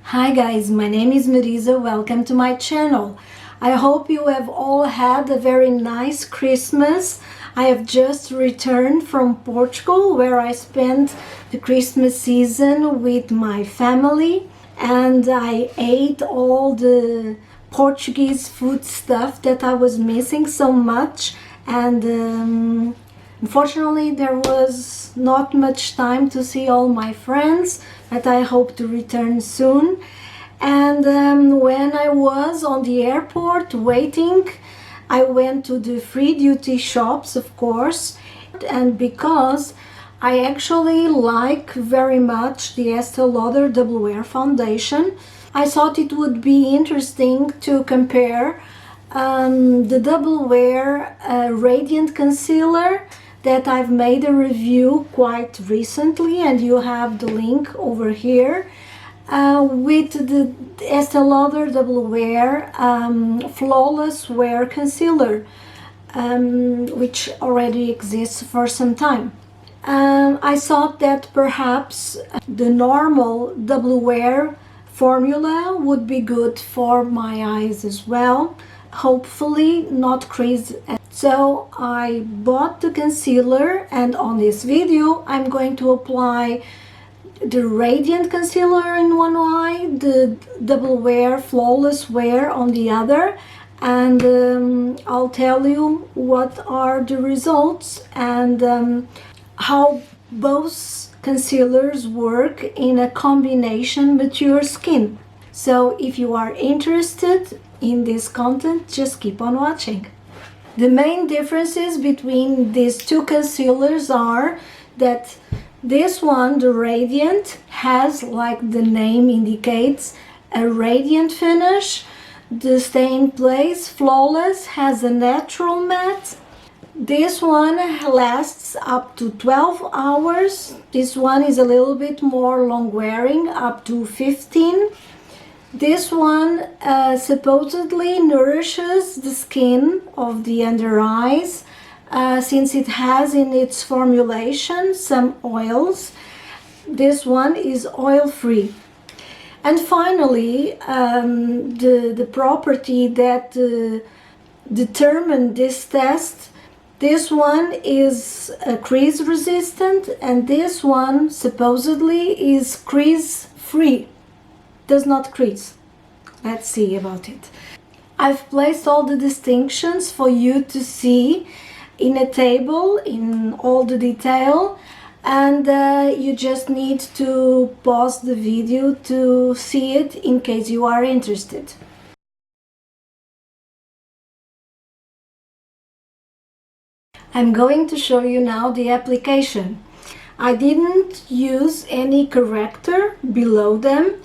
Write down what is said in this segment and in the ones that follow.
Hi guys, my name is Marisa. Welcome to my channel. I hope you have all had a very nice Christmas. I have just returned from Portugal where I spent the Christmas season with my family and I ate all the Portuguese food stuff that I was missing so much, and unfortunately, there was not much time to see all my friends, but I hope to return soon. And when I was on the airport waiting, I went to the free duty shops, of course, and because I actually like very much the Estée Lauder Double Wear foundation, I thought it would be interesting to compare the Double Wear Radiant Concealer that I've made a review quite recently, and you have the link over here, with the Estée Lauder Double Wear Flawless Wear Concealer, which already exists for some time. I thought that perhaps the normal Double Wear formula would be good for my eyes as well, hopefully not crease. So I bought the concealer, and on this video I'm going to apply the Radiant Concealer in one eye, the Double Wear Flawless Wear on the other, and I'll tell you what are the results and how both concealers work in a combination with your skin. So if you are interested in this content, just keep on watching. The main differences between these two concealers are that this one, the Radiant, has, like the name indicates, a radiant finish. The Stay in Place Flawless has a natural matte. This one lasts up to 12 hours. This one is a little bit more long wearing, up to 15. This one supposedly nourishes the skin of the under eyes since it has in its formulation some oils. This one is oil-free. And finally, the property that determined this test, this one is crease resistant and this one supposedly is crease free. Does not crease. Let's see about it. I've placed all the distinctions for you to see in a table in all the detail, and you just need to pause the video to see it in case you are interested. I'm going to show you now the application. I didn't use any corrector below them,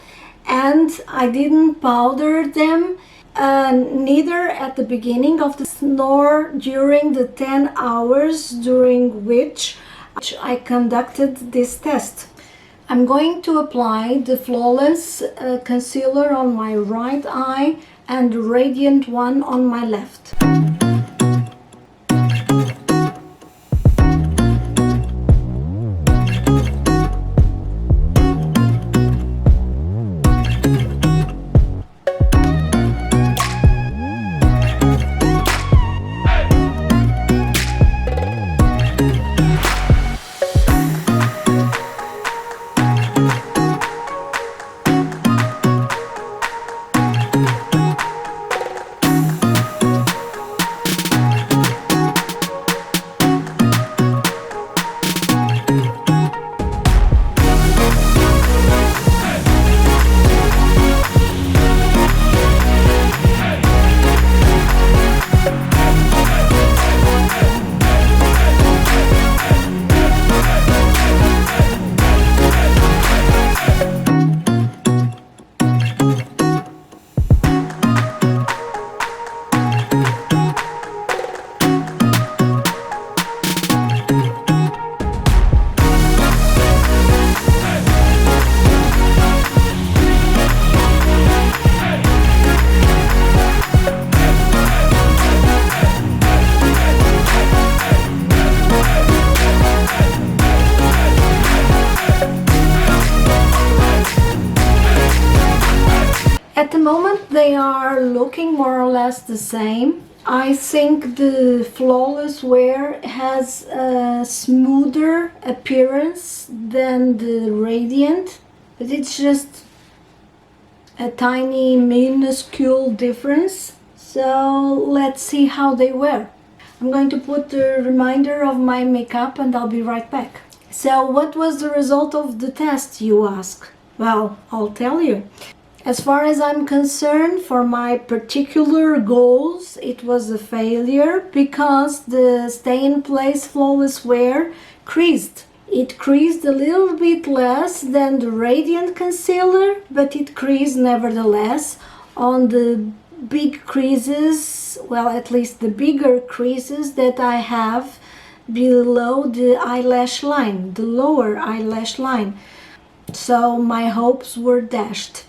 and I didn't powder them, neither at the beginning of the nor during the 10 hours during which I conducted this test. I'm going to apply the Flawless concealer on my right eye and the Radiant one on my left. moment they are looking more or less the same. I think the Flawless Wear has a smoother appearance than the Radiant, but it's just a tiny minuscule difference. So let's see how they wear. I'm going to put the reminder of my makeup and I'll be right back. So what was the result of the test, you ask? Well, I'll tell you. As far as I'm concerned, for my particular goals, it was a failure because the Stay in Place Flawless Wear creased. It creased a little bit less than the Radiant Concealer, but it creased nevertheless on the big creases, well, at least the bigger creases that I have below the eyelash line, the lower eyelash line. So my hopes were dashed.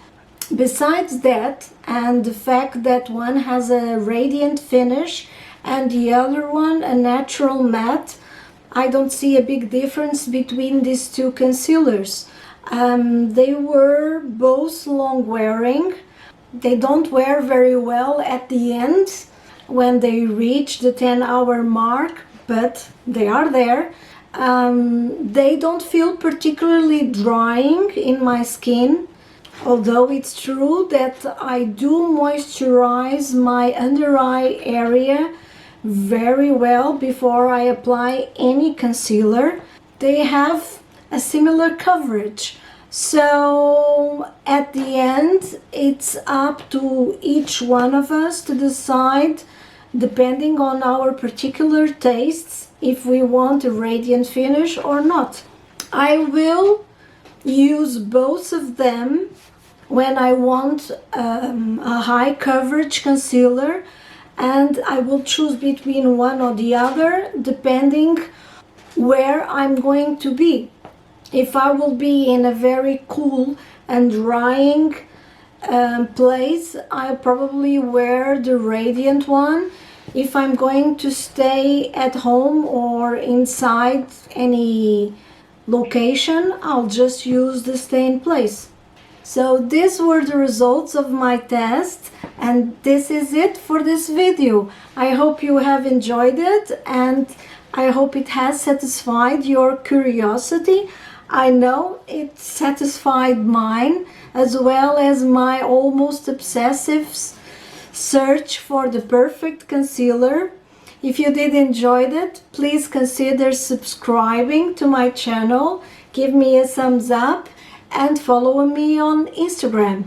Besides that, and the fact that one has a radiant finish and the other one a natural matte, I don't see a big difference between these two concealers. They were both long wearing. They don't wear very well at the end when they reach the 10-hour mark, but they are there. They don't feel particularly drying in my skin, although it's true that I do moisturize my under eye area very well before I apply any concealer. They have a similar coverage. So at the end, it's up to each one of us to decide, depending on our particular tastes, if we want a radiant finish or not. I will use both of them when I want a high coverage concealer, and I will choose between one or the other depending where I'm going to be. If I will be in a very cool and drying place, I'll probably wear the radiant one. If I'm going to stay at home or inside any location, I'll just use the Stay in Place. So these were the results of my test, and this is it for this video. I hope you have enjoyed it, and I hope it has satisfied your curiosity. I know it satisfied mine, as well as my almost obsessive search for the perfect concealer. If you did enjoy it, please consider subscribing to my channel, give me a thumbs up, and follow me on Instagram.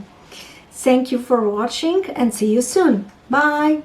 Thank you for watching and see you soon. Bye!